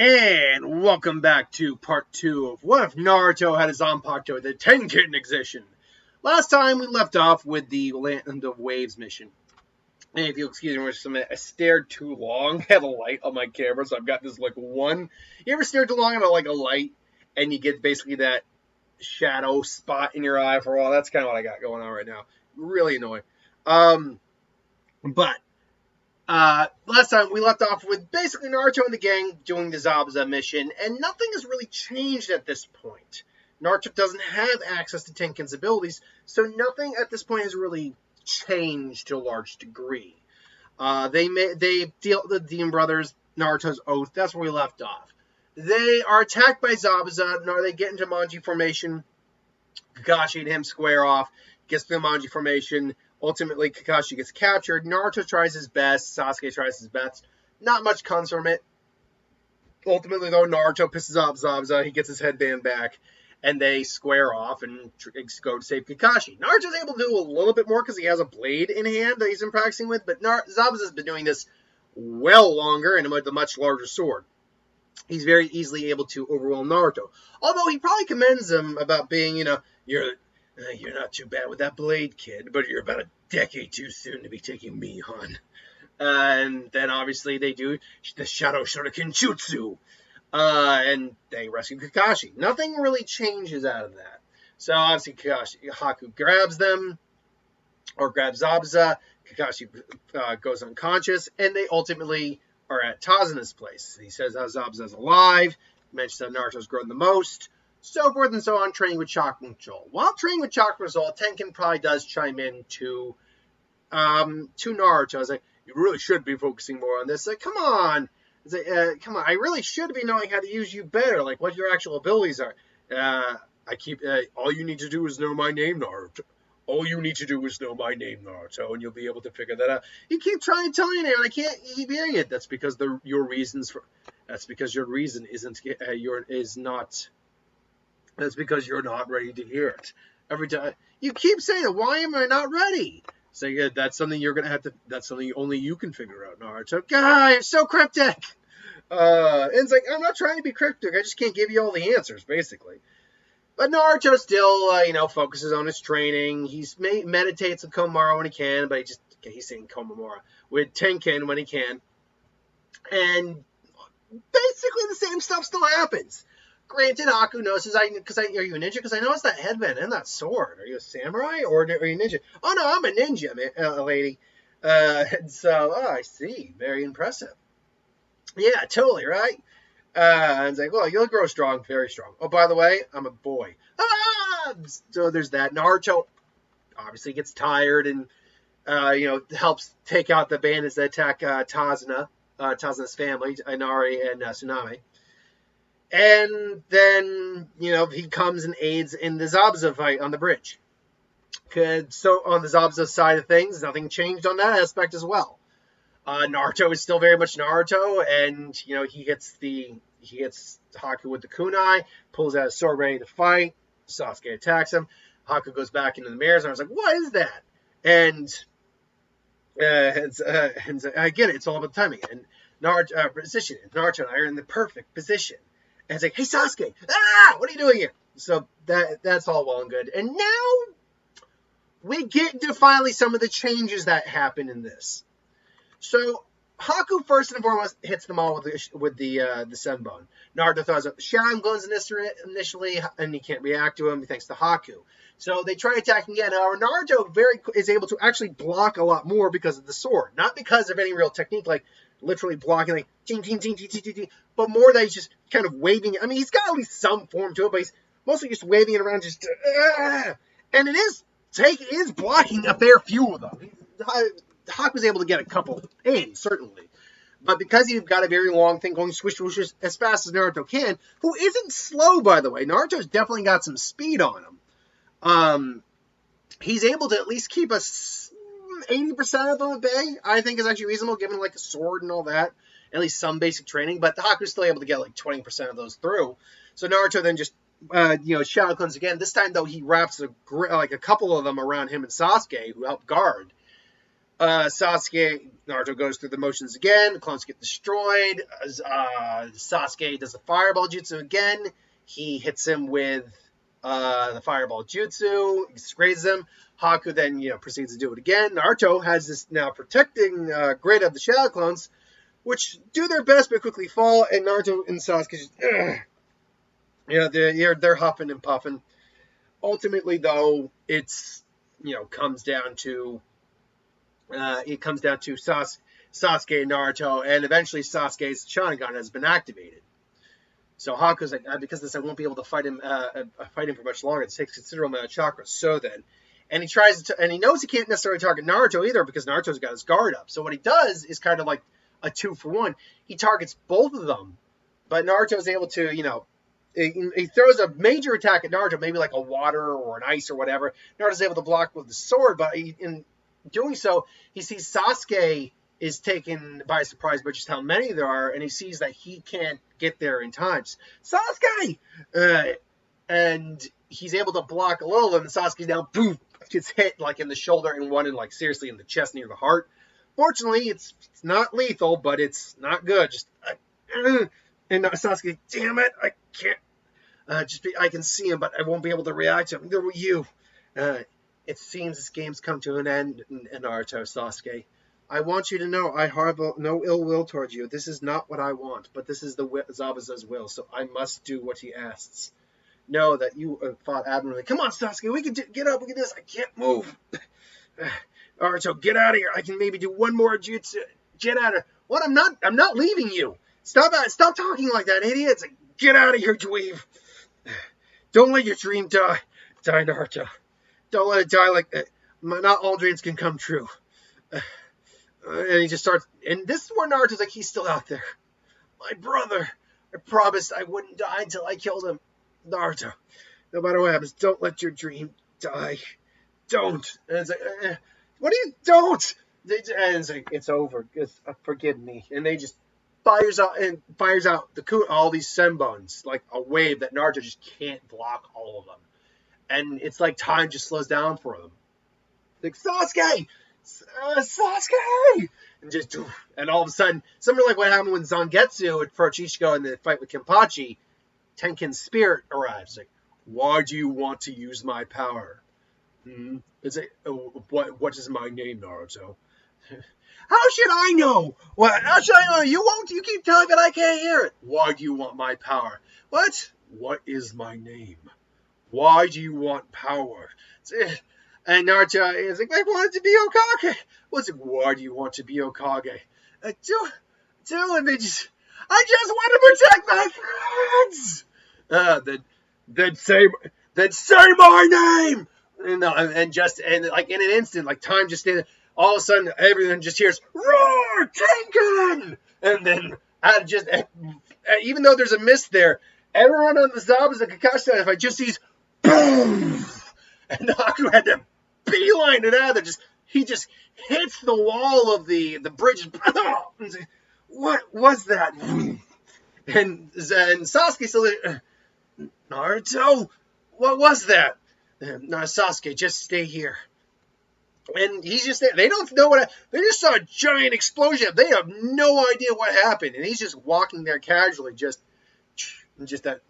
And welcome back to part 2 of What If Naruto Had a Zanpakuto, the Tenken edition. Last time we left off with the Land of Waves mission. And if you'll excuse me for a minute, I stared too long at a light on my camera, so I've got this one. You ever stare too long at a light, and you get basically that shadow spot in your eye for a while? That's kind of what I got going on right now. Really annoying. But last time we left off with basically Naruto and the gang doing the Zabuza mission, and nothing has really changed at this point. Naruto doesn't have access to Tenken's abilities, so nothing at this point has really changed to a large degree. They deal with the Demon Brothers, Naruto's oath. That's where we left off. They are attacked by Zabuza. They get into Manji formation. Kakashi and him square off. Gets to the Manji formation. Ultimately, Kakashi gets captured. Naruto tries his best. Sasuke tries his best. Not much comes from it. Ultimately, though, Naruto pisses off Zabuza. He gets his headband back. And they square off and go to save Kakashi. Naruto's able to do a little bit more because he has a blade in hand that he's been practicing with. But Zabuza's been doing this well longer and with a much larger sword. He's very easily able to overwhelm Naruto. Although he probably commends him about being, you're not too bad with that blade, kid, but you're about a decade too soon to be taking me on. And then obviously they do the Shadow Shuriken Jutsu. And they rescue Kakashi. Nothing really changes out of that. So obviously Haku grabs them, or grabs Zabuza. Kakashi goes unconscious, and they ultimately are at Tazuna's place. He says how Zabuza's alive, mentions that Naruto's grown the most, so forth and so on, training with Chakra Control. While training with Chakra Control, Tenken probably does chime in to Naruto. I was like, you really should be focusing more on this. Like, come on. Come on, I really should be knowing how to use you better, like what your actual abilities are. All you need to do is know my name, Naruto. All you need to do is know my name, Naruto, and you'll be able to figure that out. You keep trying to tell me, and I can't keep hearing it. That's because your reason That's because you're not ready to hear it. Every time you keep saying it, why am I not ready? So yeah, that's something you're gonna have to. That's something only you can figure out, Naruto. God, you're so cryptic. And it's like, I'm not trying to be cryptic. I just can't give you all the answers, basically. But Naruto still, focuses on his training. He meditates with Komaru when he can, but he's saying Komaru with Tenken when he can. And basically the same stuff still happens. Granted, Haku notices, are you a ninja? Because I noticed that headband and that sword. Are you a samurai or are you a ninja? Oh, no, I'm a ninja, lady. I see. Very impressive. Yeah, totally, right? And it's like, well, you'll grow strong, very strong. Oh, by the way, I'm a boy. So there's that. Naruto obviously gets tired and, helps take out the bandits that attack Tazuna's family, Inari and Tsunade. And then, he comes and aids in the Zabuza fight on the bridge. So on the Zabuza side of things, nothing changed on that aspect as well. Naruto is still very much Naruto, and, he gets Haku with the kunai, pulls out his sword ready to fight. Sasuke attacks him. Haku goes back into the mirrors, and I was like, what is that? And I get it, it's all about timing. And Naruto, position. Naruto and I are in the perfect position. And it's like, hey, Sasuke, what are you doing here? So that's all well and good. And now we get to finally some of the changes that happen in this. So Haku first and foremost hits them all with the Seven Bone. Naruto throws up the Shadow Clones initially, and he can't react to him thanks to Haku. So they try attacking again. However, Naruto is able to actually block a lot more because of the sword, not because of any real technique, like literally blocking, like ting ting ting ting ting ting, but more that he's just kind of waving. I mean, he's got at least some form to it, but he's mostly just waving it around, just and it is blocking a fair few of them. Hawk was able to get a couple in, certainly. But because he's got a very long thing going swish, swish, swish as fast as Naruto can, who isn't slow, by the way. Naruto's definitely got some speed on him. He's able to at least keep us 80% of them at bay. I think is actually reasonable, given like a sword and all that. At least some basic training. But the Haku's still able to get like 20% of those through. So Naruto then just, Shadow Clones again. This time, though, he wraps a couple of them around him and Sasuke, who help guard. Naruto goes through the motions again. The clones get destroyed. Sasuke does the fireball jutsu again. He hits him with the fireball jutsu, grazes him. Haku then, proceeds to do it again. Naruto has this now protecting grid of the shadow clones, which do their best but quickly fall. And Naruto and Sasuke just, they're huffing and puffing. Ultimately, though, comes down to Sasuke and Naruto, and eventually Sasuke's Sharingan has been activated. So Haku's like, because of this, I won't be able to fight him for much longer. It takes considerable amount of chakra. So then, and he knows he can't necessarily target Naruto either because Naruto's got his guard up. So what he does is kind of like a 2-for-1. He targets both of them, but Naruto's able to, he throws a major attack at Naruto, maybe like a water or an ice or whatever. Naruto's able to block with the sword, but in doing so, he sees Sasuke is taken by surprise by just how many there are, and he sees that he can't get there in time. Sasuke! And he's able to block a little of them, and Sasuke now, boom, gets hit like in the shoulder and one in like seriously in the chest near the heart. Fortunately, it's not lethal, but it's not good. Just and Sasuke, damn it, I can't. I can see him, but I won't be able to react to him. Neither will you. It seems this game's come to an end, Naruto, Sasuke. I want you to know I harbor no ill will towards you. This is not what I want, but this is the Zabuza's will, so I must do what he asks. Know that you fought admirably. Come on, Sasuke, we can get up, we can do this. I can't move. Naruto, get out of here. I can maybe do one more jutsu. Get out of here. What? I'm not leaving you. Stop talking like that, idiot. It's like, get out of here, dweeb. Don't let your dream die. Die, Naruto. Don't let it die like that. Not all dreams can come true. And he just starts, and this is where Naruto's like, he's still out there. My brother. I promised I wouldn't die until I killed him. Naruto, no matter what happens, don't let your dream die. Don't. And it's like, what do you, don't? And it's like, it's over. Forgive me. And they just fires out all these senbons, like a wave that Naruto just can't block all of them. And it's like time just slows down for them. Like, Sasuke! Sasuke! And all of a sudden, something like what happened when Zangetsu approached Ichigo in the fight with Kenpachi, Tenken's spirit arrives. Like, why do you want to use my power? It's like, what is my name, Naruto? How should I know? How should I know? You won't? You keep telling me I can't hear it. Why do you want my power? What? What is my name? Why do you want power? And Naruto is like, I wanted to be Hokage. What's it? Why do you want to be Hokage? And they just, I just want to protect my friends. Then say my name. And like in an instant, like time just stayed. All of a sudden, everyone just hears roar, Tenken, and then even though there's a mist there, everyone on the Zabuza and Kakashi side, if I just sees boom, and Haku had to beeline it out of there. He just hits the wall of the bridge. And what was that? And Sasuke still, Naruto, what was that? No, Sasuke, just stay here. And he's just there. They don't know they just saw a giant explosion. They have no idea what happened. And he's just walking there casually, just that.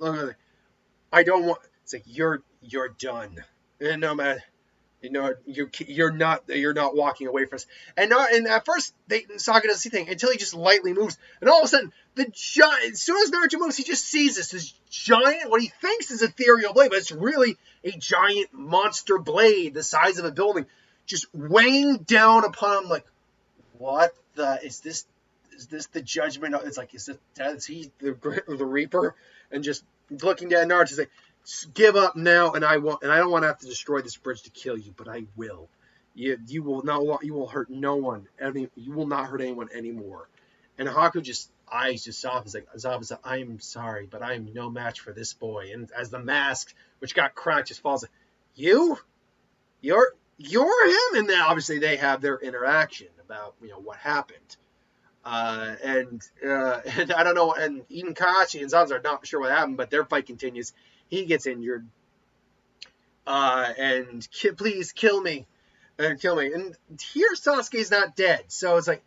I don't want. It's like you're done. And no matter, you're not walking away from us. And at first, Sasuke doesn't see anything until he just lightly moves, and all of a sudden, as soon as Naruto moves, he just sees this giant, what he thinks is ethereal blade, but it's really a giant monster blade the size of a building, just weighing down upon him. Like, what is this? Is this the judgment? It's like, is he the Reaper? And just looking down Naruto's like, give up now, and I don't want to have to destroy this bridge to kill you, but I will. You will hurt no one. You will not hurt anyone anymore. And Haku just eyes just soft. He's like, Zabuza, I am sorry, but I am no match for this boy. And as the mask, which got cracked, just falls, like, you're him. And then obviously they have their interaction about what happened. And I don't know. And even Kachi and Zabuza are not sure what happened, but their fight continues. He gets injured. And please kill me. and kill me. And here Sasuke's not dead, so it's like,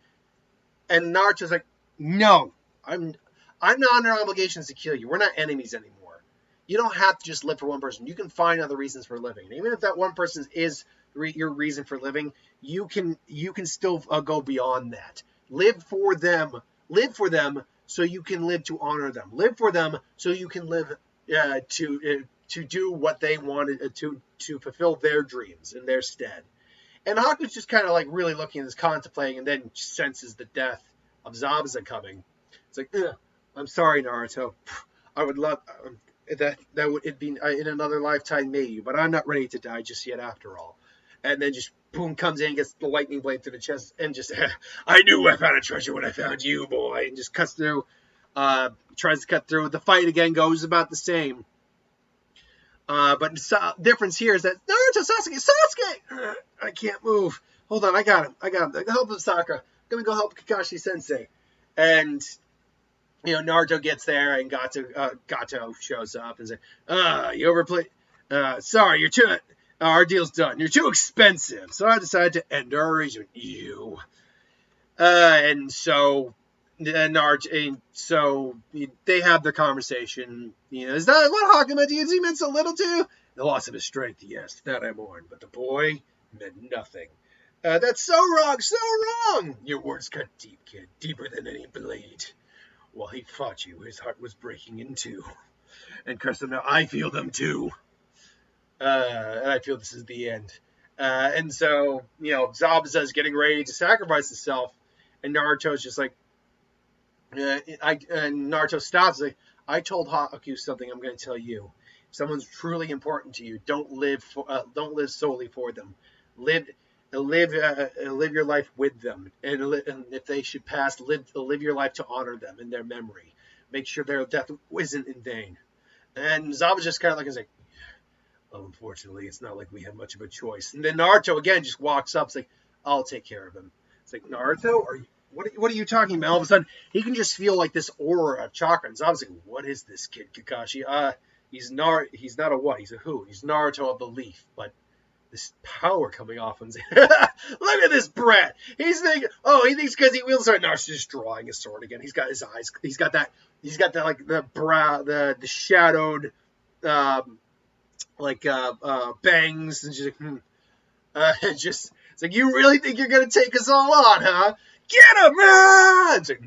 and Naruto's like, no, I'm not under obligations to kill you. We're not enemies anymore. You don't have to just live for one person. You can find other reasons for living. And even if that one person is your reason for living, you can still go beyond that. Live for them. Live for them so you can live to honor them. Live for them so you can live to do what they wanted to fulfill their dreams in their stead. And Haku's just kind of like really looking at this, contemplating, and then senses the death of Zabuza coming. It's like, I'm sorry, Naruto. I would love that would it be in another lifetime, maybe, but I'm not ready to die just yet, after all. And then just boom, comes in, gets the lightning blade through the chest, and just I knew I found a treasure when I found you, boy, and just cuts through. Tries to cut through. The fight again goes about the same. But the difference here is that Naruto, Sasuke, I can't move. Hold on, I got him. Help him, Sakura. I'm gonna go help Kakashi Sensei. And Naruto gets there, and Gato shows up and says, you overplayed. Sorry, you're too. Our deal's done. You're too expensive. So I decided to end our arrangement. You. And so. And so they have their conversation. Is that what Haku meant to you? He meant so little to? The loss of his strength, yes, that I mourn. But the boy meant nothing. That's so wrong, so wrong. Your words cut deep, kid, deeper than any blade. While he fought you, his heart was breaking in two. And Kirsten, now I feel them too. And I feel this is the end. And so, Zabuza is getting ready to sacrifice himself, and Naruto's just like, and Naruto stops. Like, I told Haku something. I'm going to tell you. If someone's truly important to you, don't live solely for them. Live your life with them, and if they should pass, live your life to honor them in their memory. Make sure their death isn't in vain. And Zabuza just kind of like, oh, unfortunately, it's not like we have much of a choice. And then Naruto again just walks up. It's like, I'll take care of him. It's like, Naruto, what are you talking about? All of a sudden, he can just feel like this aura of chakra. And Zabuza's like, what is this kid, Kakashi? He's not a what? He's a who? He's Naruto of the Leaf. But this power coming off him. Look at this brat. He thinks because he wields sword. Naruto's just drawing his sword again. He's got his eyes. He's got that like the brow, the shadowed, bangs, and just it's like, you really think you're gonna take us all on, huh? Get him, man! It's like,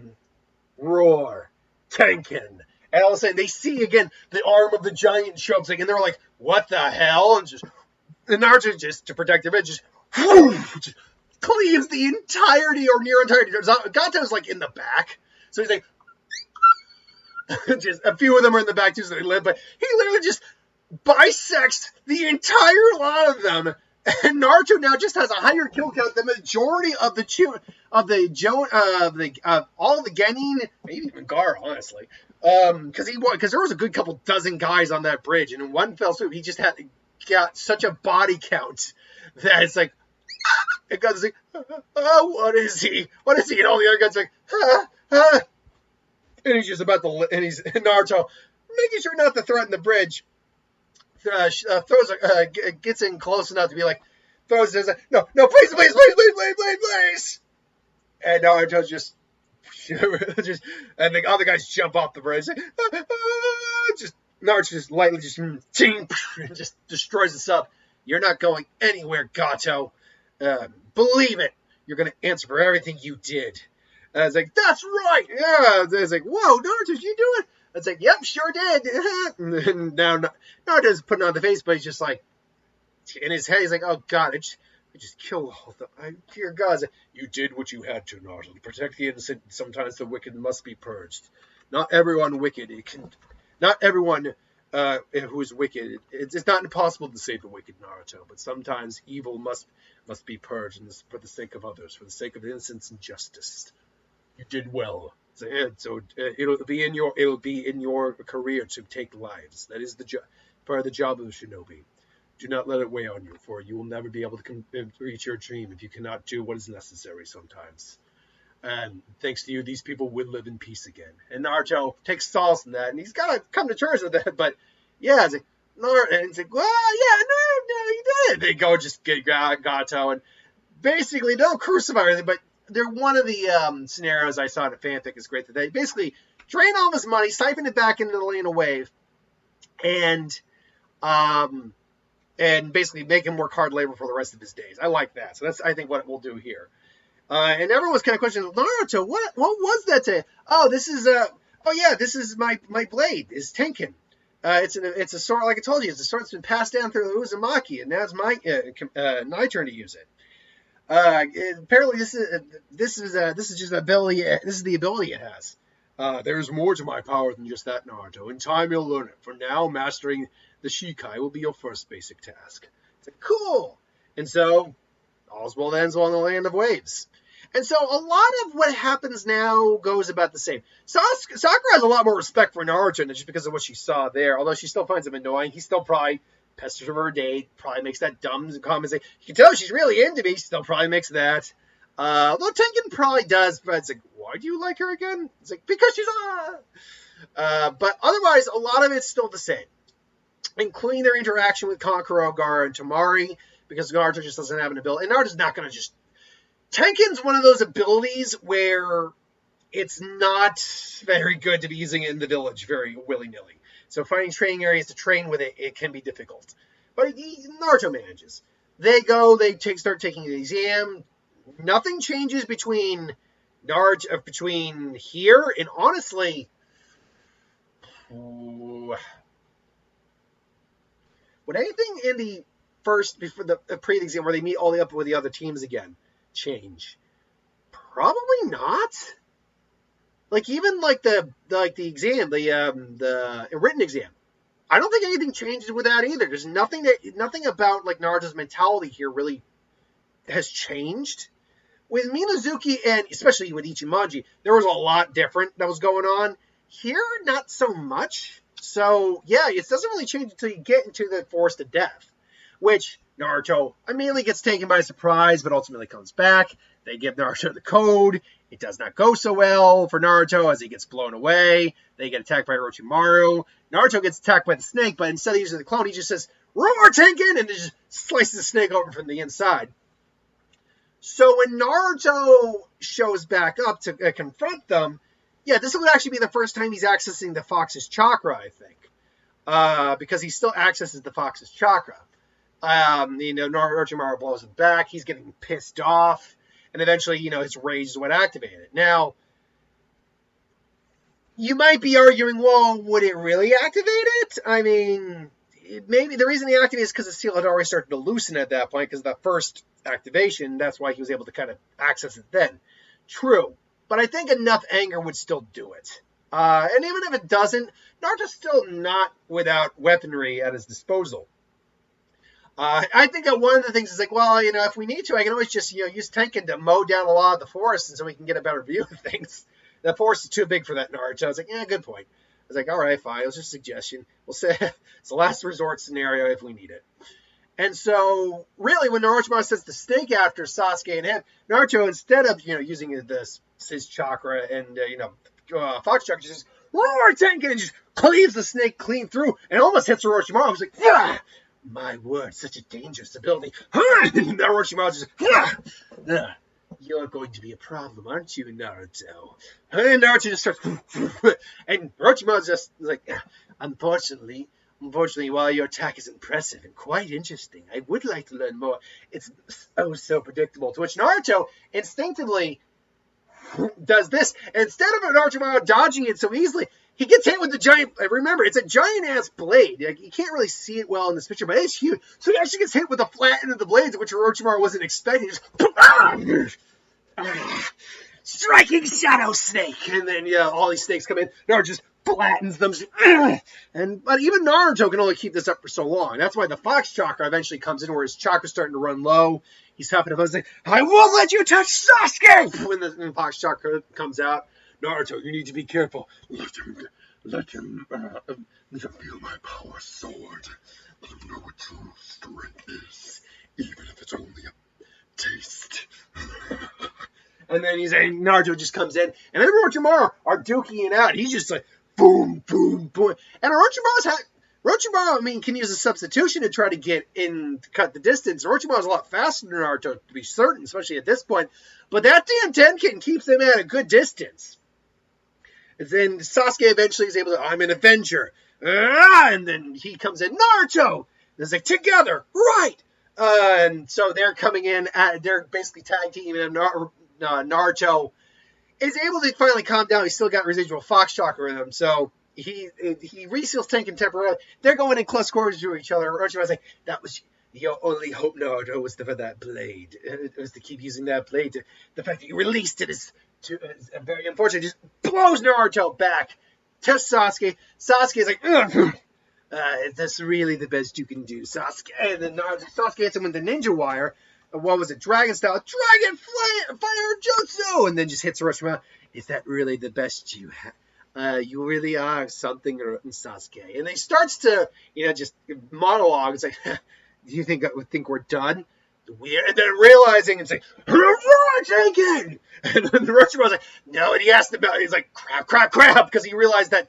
roar, Tenken. And all of a sudden, they see again the arm of the giant show up, and they're like, what the hell? And Naruto, just to protect their bed, just cleaves the entirety or near entirety. Gato's like in the back. So he's like, just a few of them are in the back too, so they live, but he literally just bisects the entire lot of them. And Naruto now just has a higher kill count than the majority of all of the Genin, maybe even Gaara, honestly. Because there was a good couple dozen guys on that bridge, and in one fell swoop, he just got such a body count that it's like, it goes like, what is he? What is he? And all the other guys are like, and he's just about to, and he's Naruto making sure not to threaten the bridge. Gets in close enough to be like, no, please. And Naruto just, and the other guys jump off the bridge. Naruto just lightly just destroys this up. You're not going anywhere, Gato. Believe it. You're going to answer for everything you did. And I was like, that's right. Yeah. It's like, whoa, Naruto, did you do it? It's like, yep, sure did. And now Naruto's putting on the face, but he's just like, in his head, he's like, oh God, I just killed all of them. Dear God, like, you did what you had to, Naruto. To protect the innocent, sometimes the wicked must be purged. Not everyone wicked. Not everyone who is wicked. It's not impossible to save the wicked, Naruto. But sometimes evil must be purged, and for the sake of others, for the sake of innocence and justice. You did well. So it'll be in your career to take lives. That is part of the job of the shinobi. Do not let it weigh on you, for you will never be able to reach your dream if you cannot do what is necessary sometimes. And thanks to you, these people will live in peace again. And Naruto takes solace in that, and he's got to come to terms with that. But yeah, it's like, and it's like, well, yeah, no, you did. They go just get Gato, and basically, don't crucify or anything, but they're one of the scenarios I saw in a fanfic is great that they basically drain all of his money, siphon it back into the lane of wave, and um, basically make him work hard labor for the rest of his days. I like that. So that's, I think, what we'll do here. And everyone was kind of questioning, Naruto, what was that to? Oh, this is this is my blade, is Tenken. It's a sword, like I told you, it's a sword that's been passed down through the Uzumaki, and now it's my turn to use it. Apparently, this is just ability. This is the ability it has. There's more to my power than just that, Naruto. In time, you'll learn it. For now, mastering the Shikai will be your first basic task. It's like, cool. And so, all's well that ends well in the land of waves. And so, a lot of what happens now goes about the same. Sakura has a lot more respect for Naruto than just because of what she saw there. Although she still finds him annoying, he still probably pesters her date, probably makes that dumb comment. You can tell she's really into me. She still probably makes that. Although Tenken probably does, but it's like, why do you like her again? It's like, because she's but otherwise, a lot of it's still the same, including their interaction with Kankuro, Gaara, and Tamari, because Naruto just doesn't have an ability. And Naruto's not going to just... Tenken's one of those abilities where it's not very good to be using it in the village very willy-nilly. So finding training areas to train with it, it can be difficult. But Naruto manages. They go, start taking the exam. Nothing changes between here and honestly, would anything in the first before the pre-exam where they meet all the up with the other teams again change? Probably not. Like even like the exam, the written exam. I don't think anything changes with that either. There's nothing about like Naruto's mentality here really has changed. With Minazuki and especially with Ichimonji, there was a lot different that was going on. Here, not so much. So, yeah, it doesn't really change until you get into the Forest of Death, which Naruto immediately gets taken by surprise, but ultimately comes back. They give Naruto the code. It does not go so well for Naruto as he gets blown away. They get attacked by Orochimaru. Naruto gets attacked by the snake, but instead of using the clone, he just says, "Roar, Tenken!" and just slices the snake open from the inside. So when Naruto shows back up to confront them, yeah, this would actually be the first time he's accessing the Fox's chakra, I think. Because he still accesses the Fox's chakra. Orochimaru blows him back. He's getting pissed off. And eventually, his rage is what activated it. Now, you might be arguing, well, would it really activate it? I mean, maybe the reason he activated is because the seal had already started to loosen at that point, because the first activation, that's why he was able to kind of access it then. True. But I think enough anger would still do it. And even if it doesn't, Naruto's still not without weaponry at his disposal. I think that one of the things is like, well, if we need to, I can always just, use Tenken to mow down a lot of the forest and so we can get a better view of things. The forest is too big for that, Naruto. I was like, yeah, good point. I was like, all right, fine. It was just a suggestion. We'll say it's the last resort scenario if we need it. And so, really, when Orochimaru sets the snake after Sasuke and him, Naruto, instead of, using his chakra and, Fox chakra, just says, "Roar, Tenken!" and just cleaves the snake clean through and almost hits Orochimaru. I was like, yeah! My word, such a dangerous ability. And Orochimaru just, yeah! You're going to be a problem, aren't you, Naruto? And Naruto just starts, and Orochimaru's just like, unfortunately, while your attack is impressive and quite interesting, I would like to learn more. It's so predictable. To which Naruto instinctively does this. And instead of Orochimaru dodging it so easily, he gets hit with the giant... Remember, it's a giant-ass blade. Like, you can't really see it well in this picture, but it's huge. So he actually gets hit with the flat end of the blades, which Orochimaru wasn't expecting. Just, striking Shadow Snake! And then, all these snakes come in. Naruto just flattens them. But even Naruto can only keep this up for so long. That's why the Fox Chakra eventually comes in, where his chakra's starting to run low. He's huffing and puffing, I won't let you touch Sasuke! When the Fox Chakra comes out, Naruto, you need to be careful. Let him feel my power sword. Let him know what true strength is, even if it's only a taste. And then Naruto just comes in, and then Orochimaru are duking it out. He's just like, boom, boom, boom. And Orochimaru, I mean, can use a substitution to try to get in, to cut the distance. Orochimaru's a lot faster than Naruto, to be certain, especially at this point. But that damn Tenken keeps him at a good distance. And then Sasuke eventually is able to, I'm an Avenger. And then he comes in, Naruto! And it's like, together, right! And so they're coming in, they're basically tag teaming him. Naruto is able to finally calm down. He's still got residual fox chakra in him, so he reseals Tenken temporarily. They're going in close quarters to each other. Orochimaru's like, that was your only hope, Naruto, was for that blade. It was to keep using that blade. The fact that you released it is very unfortunate. Just blows Naruto back to Sasuke. Sasuke's like, that's really the best you can do, Sasuke. And then Sasuke hits him with the ninja wire. What was it? Dragon style. Dragon fire jutsu! And then just hits Orochimaru. Is that really the best you have? You really are something, Sasuke. And he starts to, just monologue. It's like, do you think we're done? And then realizing, it's like, Tenken! And then Orochimaru's like, no, and he asked about it. He's like, crap, because he realized that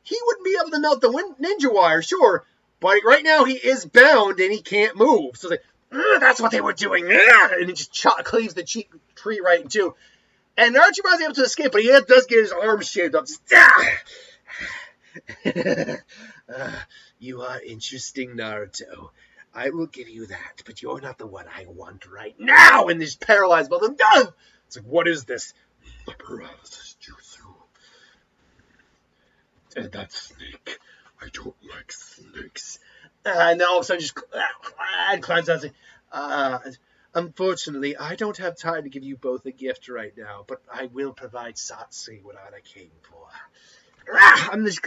he wouldn't be able to melt the ninja wire, sure, but right now he is bound and he can't move. So it's like, that's what they were doing. And he just cleaves the tree right in two. And Orochimaru's able to escape, but he does get his arms shaved up. You are interesting, Naruto. I will give you that, but you're not the one I want right now. And he's paralyzed by them. It's like, what is this? My paralysis jutsu. And that snake. I don't like snakes. And then all of a sudden, just climbs out. Unfortunately, I don't have time to give you both a gift right now, but I will provide Satsuki what I came for. I'm just.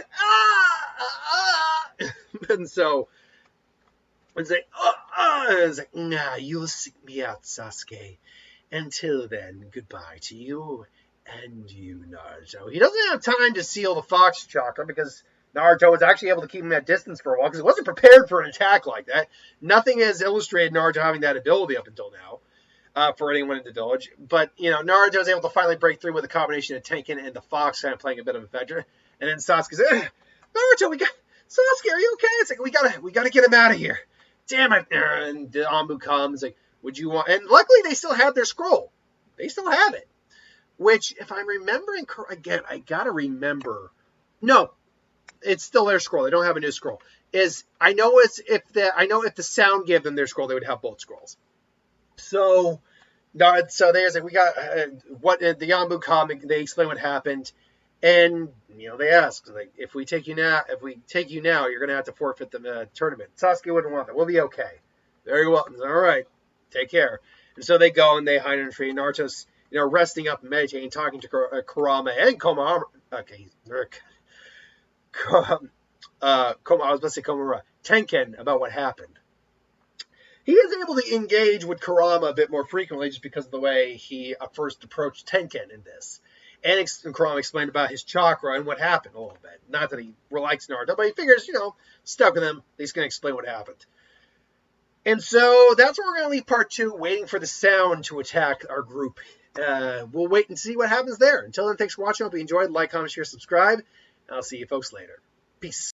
And so. It's like, nah, you'll seek me out, Sasuke. Until then, goodbye to you and you, Naruto. He doesn't have time to seal the fox chakra because Naruto was actually able to keep him at distance for a while because he wasn't prepared for an attack like that. Nothing has illustrated Naruto having that ability up until now for anyone in the village. But, Naruto was able to finally break through with a combination of Tenken and the fox kind of playing a bit of a veteran. And then Sasuke's like, Naruto, Sasuke, are you okay? It's like, we gotta get him out of here. Damn it. And the Anbu comes, like, would you want... And luckily, they still have their scroll. They still have it. Which, if I'm remembering... Again, I gotta remember... No. It's still their scroll. They don't have a new scroll. I know if the sound gave them their scroll, they would have both scrolls. So there's like, we got... the Anbu come, they explain what happened. And, they ask, like, if we take you now, you're going to have to forfeit the tournament. Sasuke wouldn't want that. We'll be okay. Very well. All right. Take care. And so they go and they hide in a tree. Naruto's, resting up and meditating, talking to Kurama and Komaru. Okay. I was about to say Komura. Tenken about what happened. He is able to engage with Kurama a bit more frequently just because of the way he first approached Tenken in this. And Kurama explained about his chakra and what happened a little bit. Not that he likes Naruto, but he figures, stuck with him. He's going to explain what happened. And so that's where we're going to leave part 2, waiting for the sound to attack our group. We'll wait and see what happens there. Until then, thanks for watching. Hope you enjoyed. Like, comment, share, subscribe. And I'll see you folks later. Peace.